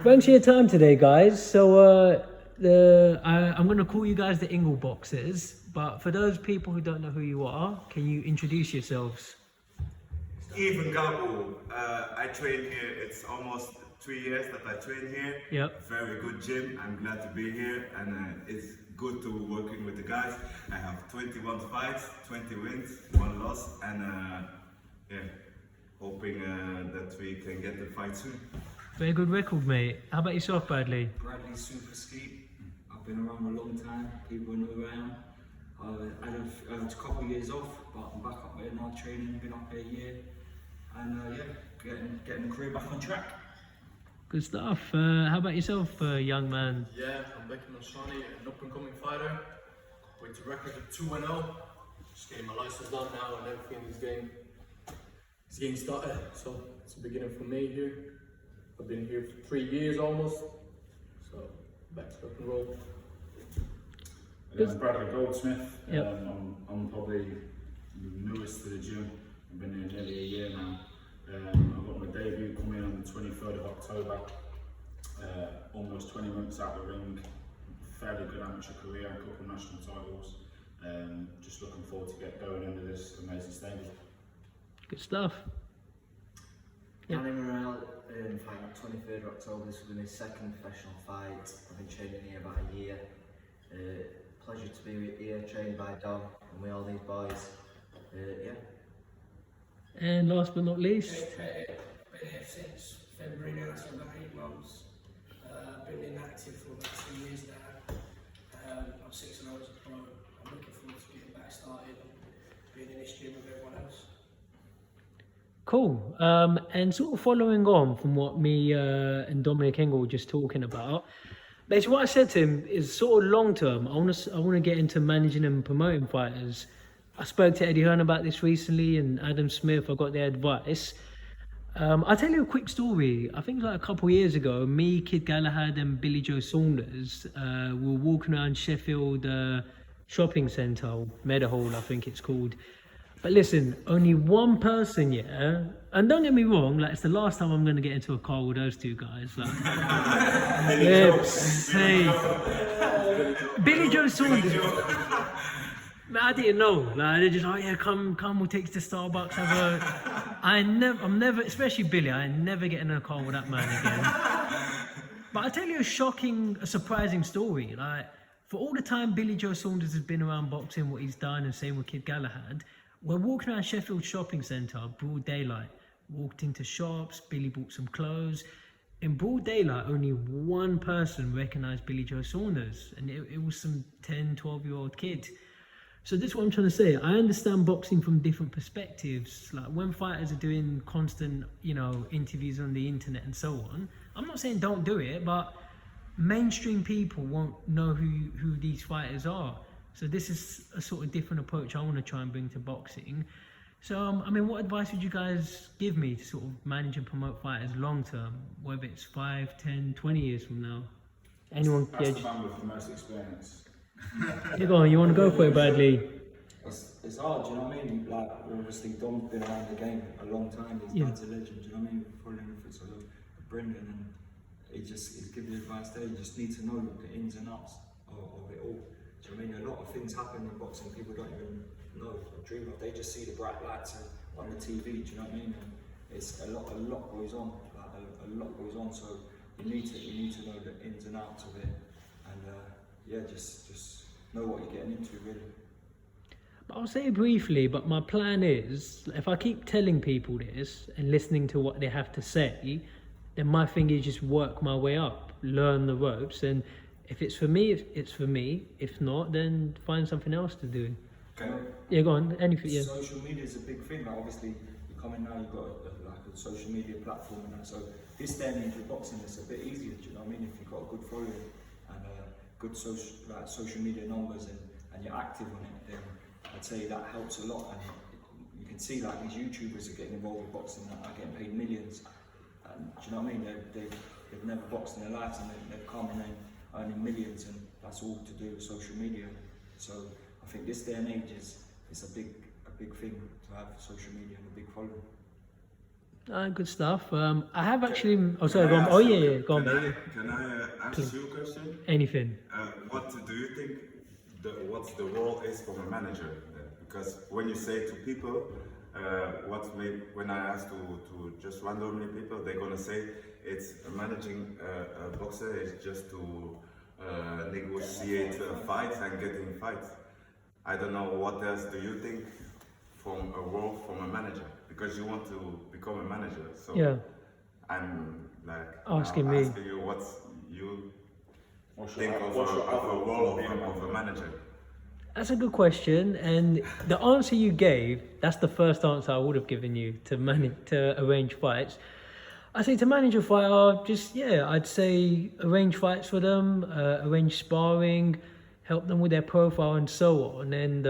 Thanks for your time today, guys. So I'm going to call you guys the Ingle Boxers, but for those people who don't know who you are, can you introduce yourselves? Ingle. I train here. It's almost 3 years that I train here. Yep. Very good gym. I'm glad to be here, and it's good to working with the guys. I have 21 fights, 20 wins, 1 loss, and hoping that we can get the fight soon. Very good record, mate. How about yourself, Bradley? Bradley's super ski. I've been around a long time. People know who I am. I had a couple of years off, but I'm back up here now training. Been up here a year, and getting the career back on track. Good stuff. How about yourself, young man? Yeah, I'm Becky Nashani, an up-and-coming fighter with a record of 2-0. Just getting my license done now and everything is getting started. So it's the beginning for me here. I've been here for 3 years almost. So back to rock and roll. I'm Bradley Goldsmith. Yep. I'm probably the newest to the gym. I've been here nearly a year now. I've got my debut coming on the 23rd of October. Almost 20 months out of the ring. Fairly good amateur career, a couple of national titles. Just looking forward to get going into this amazing stable. Good stuff. Yep. Danny Morel, fighting on 23rd of October. This will be my second professional fight. I've been training here about a year. Pleasure to be here, trained by Dom and with all these boys. And last but not least, Been here since February now, so about 8 months. Been inactive for about 2 years now. I'm 6 and 0 as a pro. I'm looking forward to getting back started and being in this gym with everyone else. cool. And sort of following on from what me and Dominic Ingle were just talking about, basically what I said to him is sort of long term. I want to get into managing and promoting fighters. I spoke to Eddie Hearn about this recently, and Adam Smith. I got their advice. I'll tell you a quick story. I think like a couple of years ago, me, Kid Galahad, and Billy Joe Saunders were walking around Sheffield shopping centre, Meadowhall, I think it's called. But listen, only one person, yeah, and don't get me wrong, like it's the last time I'm going to get into a car with those two guys. Like, Billy Joe Saunders. Man, I didn't know. Like they're just, oh yeah, come, we'll take you to Starbucks. I'm never, especially Billy. I never get in a car with that man again. But I tell you a surprising story. Like for all the time Billy Joe Saunders has been around boxing, what he's done, and same with Kid Galahad. We're walking around Sheffield shopping centre, broad daylight. Walked into shops. Billy bought some clothes. In broad daylight, only one person recognised Billy Joe Saunders, and it was some 10, 12-year-old kid. So this is what I'm trying to say. I understand boxing from different perspectives. Like when fighters are doing constant, interviews on the internet and so on. I'm not saying don't do it, but mainstream people won't know who these fighters are. So this is a sort of different approach I want to try and bring to boxing. So, what advice would you guys give me to sort of manage and promote fighters long term, whether it's 5, 10, 20 years from now? Anyone? That's the man with the most experience. You go on, you want to go for it, Bradley? It's hard, do you know what I mean? Like, obviously, Dom's been around the game a long time. His dad's a legend, do you know what I mean? Following him for so long, Brendan, and he'd give you advice there. You just need to know the ins and outs of it all. Do you know what I mean? A lot of things happen in boxing people don't even know or dream of. They just see the bright lights on the TV, do you know what I mean? And it's a lot goes on, like a lot goes on. So you need to know the ins and outs of it, and just know what you're getting into, really. I'll say it briefly, but my plan is, if I keep telling people this and listening to what they have to say, then my thing is just work my way up, learn the ropes, and if it's for me, it's for me. If not, then find something else to do. Okay. Yeah, go on. Anything, yeah. Social media is a big thing. Like obviously, you're coming now, you've got a social media platform and that. So this day and age with boxing, it's a bit easier. Do you know what I mean? If you've got a good following and good social media numbers and you're active on it, then I'd say that helps a lot. And you can see like these YouTubers are getting involved with boxing that are getting paid millions. And do you know what I mean? They've never boxed in their lives, and they've come and they're earning millions, and that's all to do with social media. So I think this day and age is a big thing to have social media and a big following. Good stuff. I have actually. Oh, sorry. Go on. Oh, yeah. Go on, mate. Can I ask you a question? Anything. What do you think what's the role is for a manager? Because when you say to people, when I ask to just randomly people, they're gonna say it's managing a boxer is just to negotiate fights and get in fights. I don't know what else do you think from a role from a manager, because you want to become a manager. So Yeah. I'm like Asking now me. asking you what you What's think your- of what's your a outlook role on being of a manager. That's a good question, and the answer you gave, that's the first answer I would have given you to manage to arrange fights. I say to manage a fighter, I'd say arrange fights for them, arrange sparring, help them with their profile and so on. And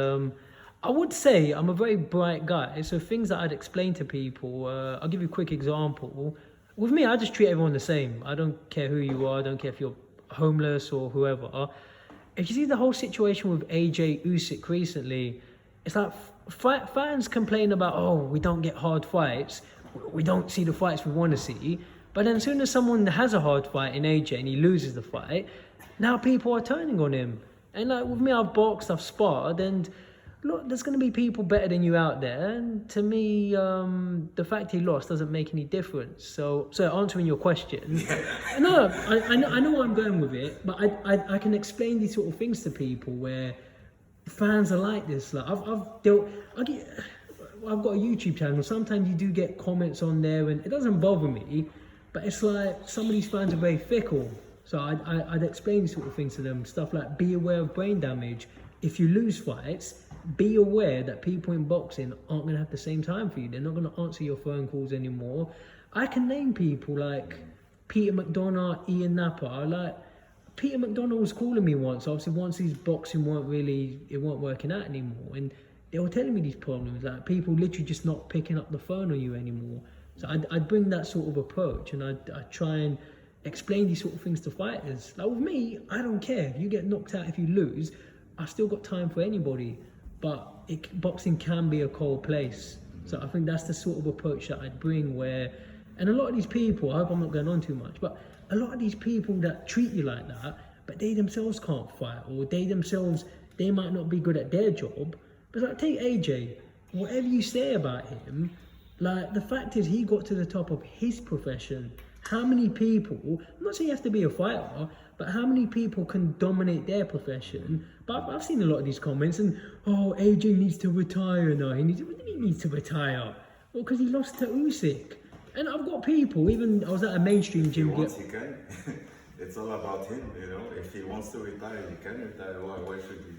I would say I'm a very bright guy, so things that I'd explain to people, I'll give you a quick example. With me, I just treat everyone the same. I don't care who you are, I don't care if you're homeless or whoever. If you see the whole situation with AJ Usyk recently, it's like fans complain about, oh, we don't get hard fights, we don't see the fights we want to see. But then as soon as someone has a hard fight in AJ and he loses the fight, now people are turning on him. And like with me, I've boxed, I've sparred, and look, there's going to be people better than you out there. And to me, the fact he lost doesn't make any difference. So answering your question, no, I know where I'm going with it, but I can explain these sort of things to people where fans are like this. Like I've got a YouTube channel. Sometimes you do get comments on there, and it doesn't bother me, but it's like some of these fans are very fickle. So I'd explain these sort of things to them. Stuff like be aware of brain damage. If you lose fights, be aware that people in boxing aren't going to have the same time for you. They're not going to answer your phone calls anymore. I can name people like Peter McDonough, Ian Napa. Like Peter McDonough was calling me once. Obviously, once his boxing weren't working out anymore, and they were telling me these problems. Like people literally just not picking up the phone on you anymore. So I'd bring that sort of approach, and I'd try and explain these sort of things to fighters. Like with me, I don't care if you get knocked out, if you lose. I've still got time for anybody. But boxing can be a cold place. So I think that's the sort of approach that I'd bring where, and a lot of these people, I hope I'm not going on too much, but a lot of these people that treat you like that, but they themselves can't fight, or they might not be good at their job. But like take AJ, whatever you say about him, like the fact is he got to the top of his profession. How many people, I'm not saying you have to be a fighter, but how many people can dominate their profession? But I've seen a lot of these comments and, oh, AJ needs to retire now. What do you mean he needs to retire? Well, because he lost to Usyk. And I've got people, even I was at a mainstream gym. If he wants, he can. It's all about him, you know. If he wants to retire, he can retire. Why should he?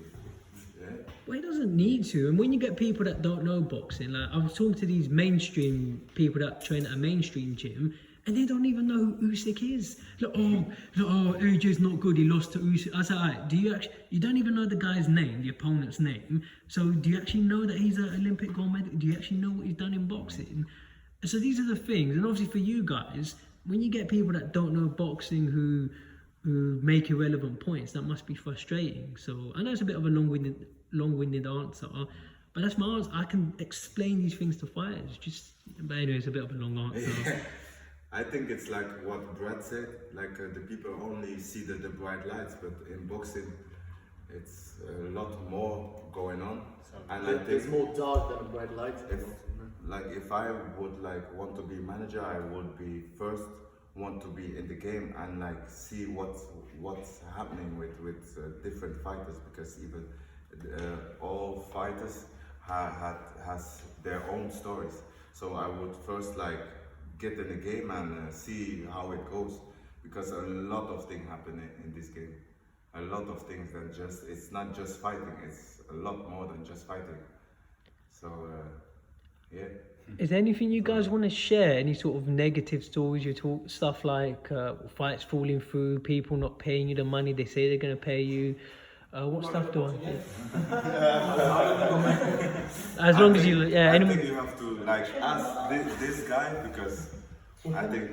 Yeah. Well, he doesn't need to. And when you get people that don't know boxing, like I've talked to these mainstream people that train at a mainstream gym, and they don't even know who Usyk is. Like, AJ's not good, he lost to Usyk. I said, alright, you don't even know the guy's name, the opponent's name. So do you actually know that he's an Olympic gold medal? Do you actually know what he's done in boxing? So these are the things, and obviously for you guys, when you get people that don't know boxing who make irrelevant points, that must be frustrating. So I know it's a bit of a long-winded answer, but that's my answer. I can explain these things to fighters. But anyway, it's a bit of a long answer. I think it's like what Brad said, like the people only see the bright lights, but in boxing it's a lot more going on. And I There's think more dark than a bright light. if I would want to be manager, I would be first want to be in the game and like see what's happening with different fighters, because even all fighters has their own stories. So I would first get in the game and see how it goes, because a lot of things happen in this game. A lot of things that it's not just fighting, it's a lot more than just fighting. So yeah. Is there anything you guys want to share? Any sort of negative stories? You talk stuff like fights falling through, people not paying you the money they say they're going to pay you. What stuff do as long as you, I think you have to ask this guy, because I think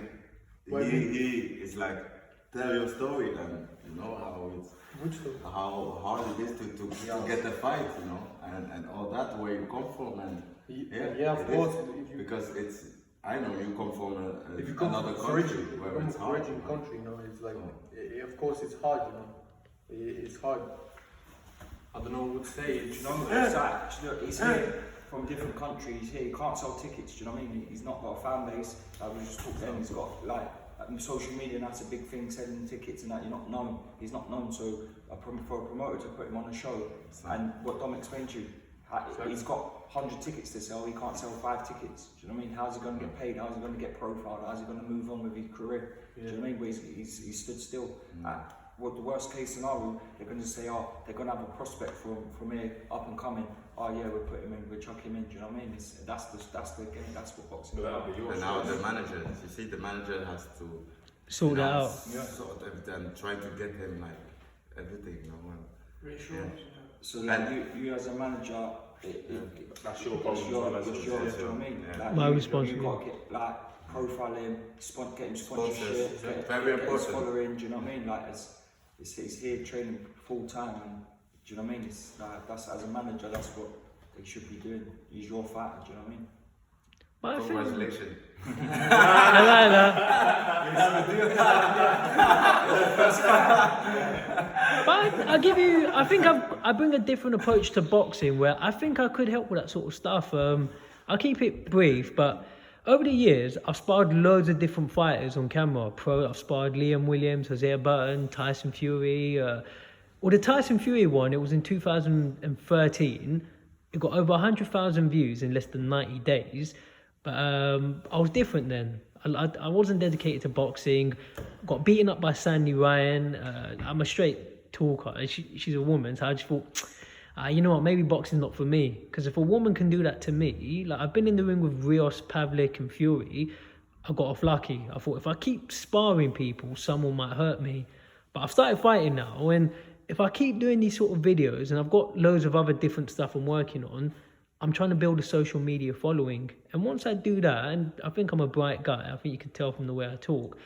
he is tell your story, and you know how hard it is to get a fight, you know, and all that, where you come from, and Yeah, of course. because I know you come from If you come another from country origin, if you where come it's from hard. origin country, you know, it's like, of course it's hard, you know. It's hard. I don't know what to say. Do you know what it's like? Do you know, he's here from different countries. He's here. He can't sell tickets. Do you know what I mean? He's not got a fan base. We just talked then. He's got like social media, and that's a big thing. Selling tickets and that. You're not known. He's not known. So for a promoter to put him on a show, and what Dom explained to you, he's got 100 tickets to sell. He can't sell 5 tickets. Do you know what I mean? How's he going to get paid? How's he going to get profiled? How's he going to move on with his career? Do you know what I mean? But he's stood still. What the worst case scenario, they're going to say, oh, they're going to have a prospect from here, up and coming. Oh yeah, we'll put him in, we'll chuck him in. Do you know what I mean? That's the game. That's what boxing is about. And now the manager, you see, the manager has to Sort that out. Sort everything and try to get him like everything, you know. Reassurance. So like you as a manager, That's your problem. it's your, do you know what I mean? Yeah. Like, My you responsibility. got to get like profile him, get him sponsorship, Sponsors, get very his important. following. Do you know what I mean? Like he's here training full time, and do you know what I mean? It's like that's as a manager, that's what they should be doing. He's your fighter. Do you know what I mean? But I think, Congratulations. I like that. But I give you, I think I bring a different approach to boxing where I think I could help with that sort of stuff. I'll keep it brief, but over the years, I've sparred loads of different fighters on camera. I've sparred Liam Williams, Hosea Burton, Tyson Fury. Well, the Tyson Fury one, it was in 2013. It got over 100,000 views in less than 90 days. But I was different then. I wasn't dedicated to boxing. Got beaten up by Sandy Ryan. I'm a straight talker. She's a woman, so I just thought, you know what, maybe boxing's not for me. Because if a woman can do that to me, like I've been in the ring with Rios, Pavlik and Fury, I got off lucky. I thought if I keep sparring people, someone might hurt me. But I've started fighting now, and if I keep doing these sort of videos, and I've got loads of other different stuff I'm working on, I'm trying to build a social media following. And once I do that, and I think I'm a bright guy, I think you can tell from the way I talk,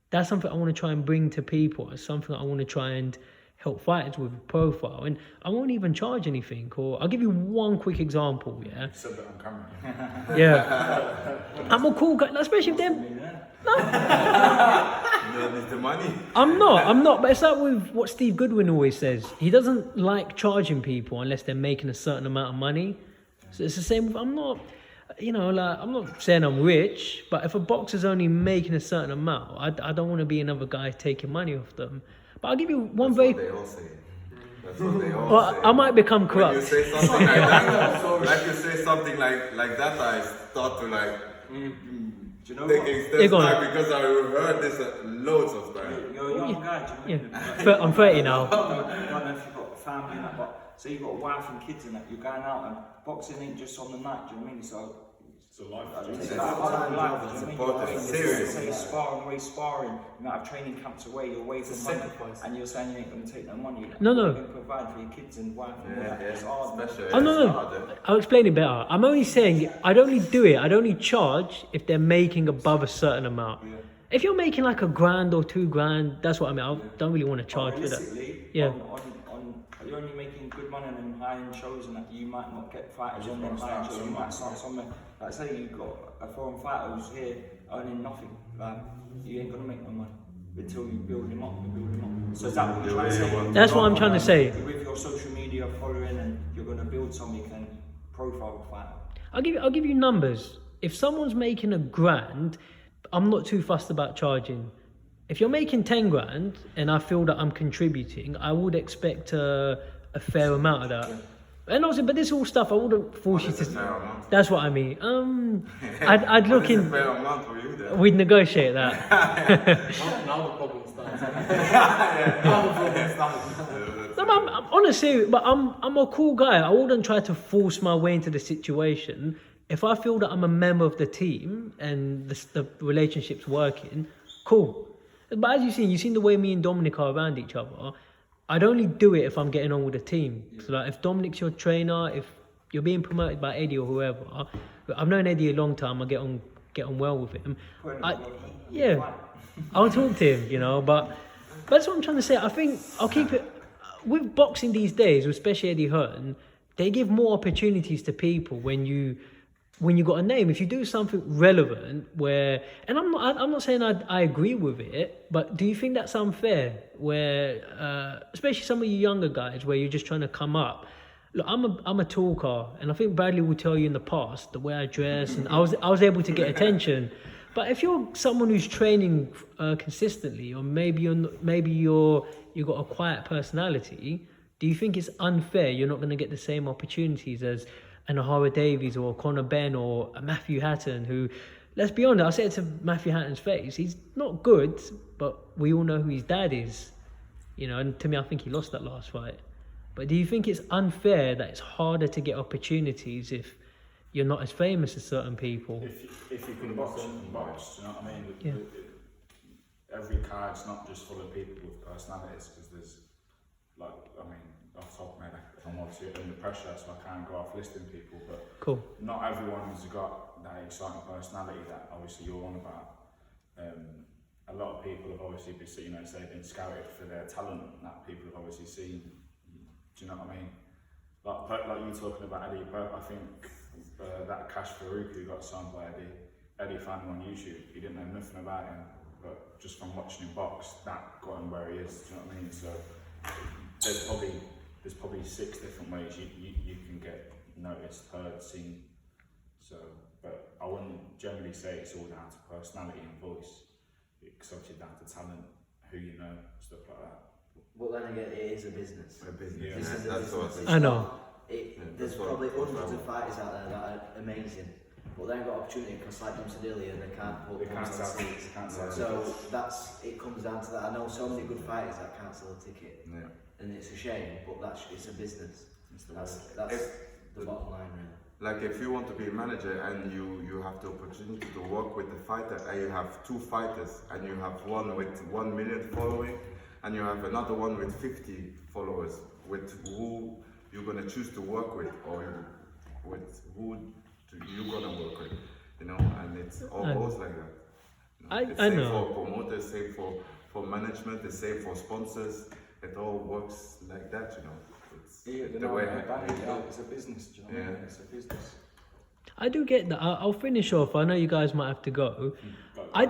that's something I want to try and bring to people. It's something I want to try and help fighters with a profile. And I won't even charge anything. Or I'll give you one quick example, yeah? Said that on camera. Yeah. I'm a cool guy, especially if they're... You don't need the money. I'm not. But it's like with what Steve Goodwin always says. He doesn't like charging people unless they're making a certain amount of money. So it's the same with, I'm not, I'm not saying I'm rich, but if a boxer's only making a certain amount, I don't want to be another guy taking money off them. But I'll give you one That's very... what they all say. That's what they all Well, say. I might become When you corrupt. say something like that, like you say something like that, I start to like Do you know taking what? steps go on. back because I heard this loads of times. You're a young guy. Do you know what I mean? Yeah. I'm 30 now. I don't know if you've got a family and that, but say you've got a wife and kids and that, you're going out and boxing ain't just on the night, do you know what I mean? So It's a life. it's It's like time life, job, do you it's know what I mean? important, You're it's away, serious. say sparring, you might have training camps away, you're away from money, sacrifice. and you're saying you ain't going to take no money. No. You're going to provide for your kids and wife and all that. It's hard. Especially. Oh, no. it's hard, I'll explain it better. I'm only saying I'd only charge if they're making above a certain amount. Yeah. If you're making like $1,000 or $2,000, that's what I mean. I don't really want to charge for that. Realistically, Yeah. you're only making good money on them high-end shows and that you might not get fighters on them high-end shows, you might start somewhere. Like say you've got a foreign fighter who's here earning nothing, like you ain't gonna make no money until you build him up. So is that what you're trying to say? That's what I'm trying to say. With your social media following and you're gonna build something you can profile a fighter. I'll give you numbers. If someone's making $1,000, I'm not too fussed about charging. If you're making 10 grand and I feel that I'm contributing, I would expect a fair amount of that. And also, but this all stuff I wouldn't force you What is a to. fair amount? That's what I mean. I'd look What is a in. fair amount for you then? We'd negotiate that. Now the problem starts. No, but I'm honestly, but I'm a cool guy. I wouldn't try to force my way into the situation. If I feel that I'm a member of the team and the relationship's working, cool. But as you've seen the way me and Dominic are around each other. I'd only do it if I'm getting on with the team. So like if Dominic's your trainer, if you're being promoted by Eddie or whoever, I've known Eddie a long time. I get on well with him. I'll talk to him, but that's what I'm trying to say. I think I'll keep it with boxing these days, especially Eddie Hearn. They give more opportunities to people when you when you got a name, if you do something relevant where, and I'm not saying I agree with it, but do you think that's unfair where, especially some of you younger guys where you're just trying to come up? Look, I'm a talker, and I think Bradley will tell you in the past the way I dress, and I was able to get attention. But if you're someone who's training consistently, or maybe you've got a quiet personality, do you think it's unfair you're not going to get the same opportunities as an Ahara Davies or Conor Ben or a Matthew Hatton, who, let's be honest, I said to Matthew Hatton's face, he's not good, but we all know who his dad is, you know, and to me, I think he lost that last fight. But do you think it's unfair that it's harder to get opportunities if you're not as famous as certain people? If you can box, you can box, do you know what I mean? Yeah. Every card's not just full of people with personalities, because there's, like, I mean, off the top of my head, I'm obviously under pressure, so I can't go off listing people, but Cool. not everyone's got that exciting personality that obviously you're on about. A lot of people have obviously been, you know, say been scouted for their talent that people have obviously seen. Do you know what I mean? Like you talking about Eddie Burke, I think that Cash Farouk who got signed by Eddie found him on YouTube. He didn't know nothing about him, but just from watching him box, that got him where he is. Do you know what I mean? So there's probably 6 different ways you can get noticed, heard, seen. So, but I wouldn't generally say it's all down to personality and voice. It's obviously down to talent, who you know, stuff like that. But then again, it is a business. A business. Yeah. This is a That's what business. I know. There's that's what- probably that's what hundreds I of fighters out there that are amazing, but they ain't got opportunity because, like Jim said earlier, they can't put They can't points on sell seats. they can't sell So it comes down to that. I know so many good fighters that can't sell a ticket, Yeah. and it's a shame, but it's a business. It's the That's If- the bottom line, really. Like if you want to be a manager and you have the opportunity to work with the fighter, and you have 2 fighters, and you have one with 1 million following, and you have another one with 50 followers, with who you're gonna choose to work with, or with who you're gonna work with, you know, and it's all goes like that. You know, it's I same know. for promoters, same for management, the same for sponsors. It all works like that, you know. It's the way It's a business, do you know what I mean? It's a business. I do get that. I'll finish off. I know you guys might have to go. I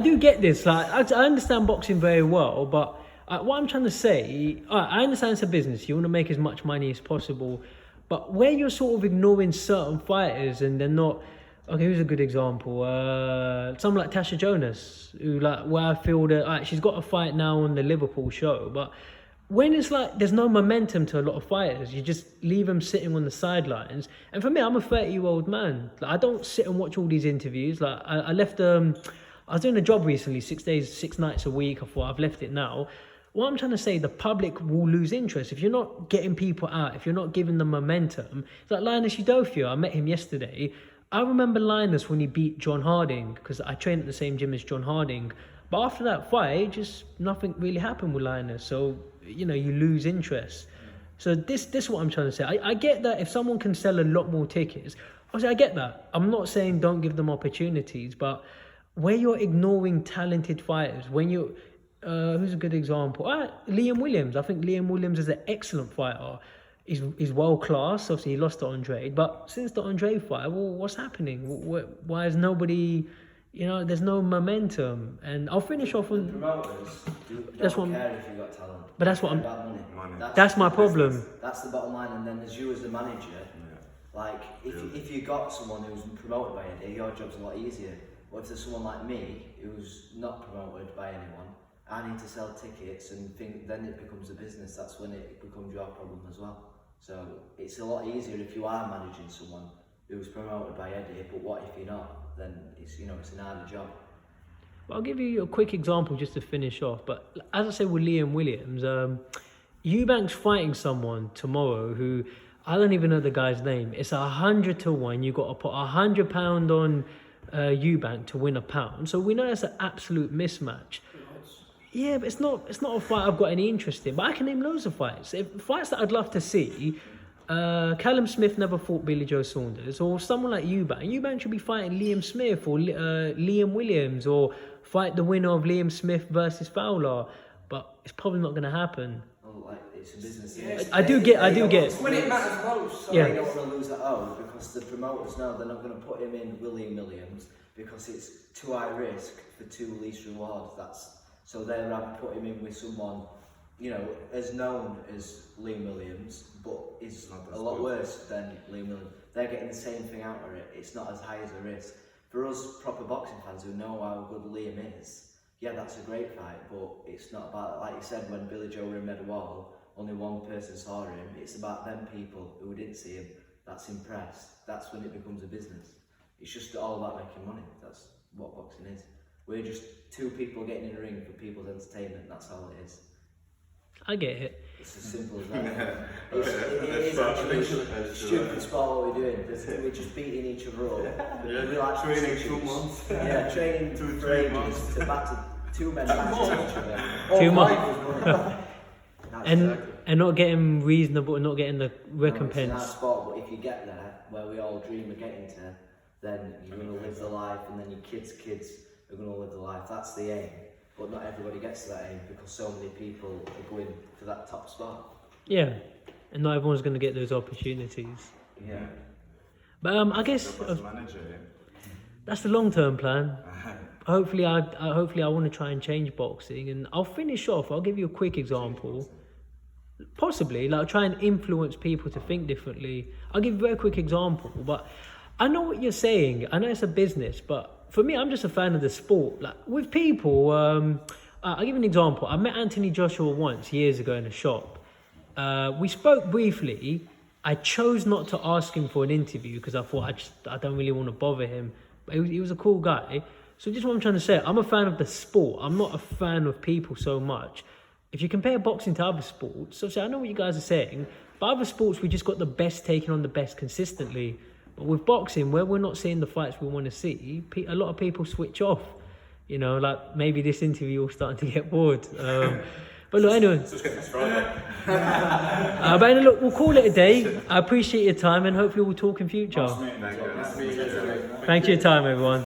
do get this. Like, I understand boxing very well, but what I'm trying to say, I understand it's a business. You want to make as much money as possible, but where you're sort of ignoring certain fighters and they're not. Okay, who's a good example? Someone like Tasha Jonas, who where I feel that she's got a fight now on the Liverpool show, but when it's like there's no momentum to a lot of fighters, you just leave them sitting on the sidelines. And for me, I'm a 30-year-old man. Like, I don't sit and watch all these interviews. Like, I left. I was doing a job recently, 6 days, 6 nights a week. I thought I've left it now. What I'm trying to say, the public will lose interest if you're not getting people out, if you're not giving them momentum. It's like Linus Udofio. I met him yesterday. I remember Linus when he beat John Harding, because I trained at the same gym as John Harding. But after that fight, just nothing really happened with Linus. So, you know, you lose interest. So this is what I'm trying to say. I get that if someone can sell a lot more tickets, obviously I get that. I'm not saying don't give them opportunities, but where you're ignoring talented fighters, when you who's a good example? Liam Williams. I think Liam Williams is an excellent fighter. He's world class. Obviously, he lost to Andre, but since the Andre fight, well, what's happening? Why is nobody? You know, there's no momentum. And I'll finish off on. Promoters That's don't what- care if you've got talent. But that's what They I'm- care about money. That's my the problem. business. That's the bottom line. And then as you as the manager, like if you got someone who's promoted by Eddie, your job's a lot easier. But if there's someone like me who's not promoted by anyone, I need to sell tickets and then it becomes a business. That's when it becomes your problem as well. So it's a lot easier if you are managing someone who's promoted by Eddie, but what if you're not? Then it's an harder job. Well, I'll give you a quick example just to finish off. But as I said with Liam Williams, Eubank's fighting someone tomorrow who I don't even know the guy's name. It's 100 to 1. You got to put £100 on Eubank to win £1. So we know it's an absolute mismatch. Yeah, but it's not a fight I've got any interest in. But I can name loads of fights. Fights that I'd love to see. Callum Smith never fought Billy Joe Saunders, or someone like Eubank. Eubank should be fighting Liam Smith or Liam Williams, or fight the winner of Liam Smith versus Fowler. But it's probably not going to happen. Well, like it's a business. Yeah, It's- I do get. It's when it matters most. So Yeah. They don't want to lose at home because the promoters know they're not going to put him in William Williams because it's too high risk for too least reward. So they'd rather put him in with someone, you know, as known as Liam Williams, but is Not a as lot good. worse than Liam Williams. They're getting the same thing out of it. It's not as high as a risk. For us proper boxing fans who know how good Liam is, yeah, that's a great fight, but it's not about, like you said, when Billy Joe were in Meadowhall, only one person saw him. It's about them people who didn't see him that's impressed. That's when it becomes a business. It's just all about making money. That's what boxing is. We're just two people getting in the ring for people's entertainment. That's all it is. I get it. It's as simple as that. It is actually a stupid sport what we're doing. We're just beating each other up. We like Training to 2 months. Yeah, training 2, for 3 ages months. to batter two men back to each other. 2 All months. five was running. That's And exactly. and not getting reasonable, not getting the No, it's in our recompense. sport, but if you get there, where we all dream of getting to, then you're going to live the life, and then your kids' kids are going to live the life. That's the aim. But not everybody gets to that aim because so many people are going for that top spot. Yeah, and not everyone's going to get those opportunities. Yeah. But I guess As manager, yeah. that's the long-term plan. Hopefully, I want to try and change boxing, and I'll finish off. I'll give you a quick example. Possibly, like try and influence people to think differently. I'll give you a very quick example, but I know what you're saying. I know it's a business, but for me, I'm just a fan of the sport. Like with people, I'll give you an example. I met Anthony Joshua once years ago in a shop. We spoke briefly. I chose not to ask him for an interview because I thought I don't really want to bother him. But he was a cool guy. So just what I'm trying to say, I'm a fan of the sport. I'm not a fan of people so much. If you compare boxing to other sports, obviously I know what you guys are saying, but other sports we just got the best taking on the best consistently. But with boxing, where we're not seeing the fights we want to see, a lot of people switch off. You know, like maybe this interview is starting to get bored. But look, anyway. But anyway, look, we'll call it a day. I appreciate your time and hopefully we'll talk in future. Thank you. Thanks for your time, everyone.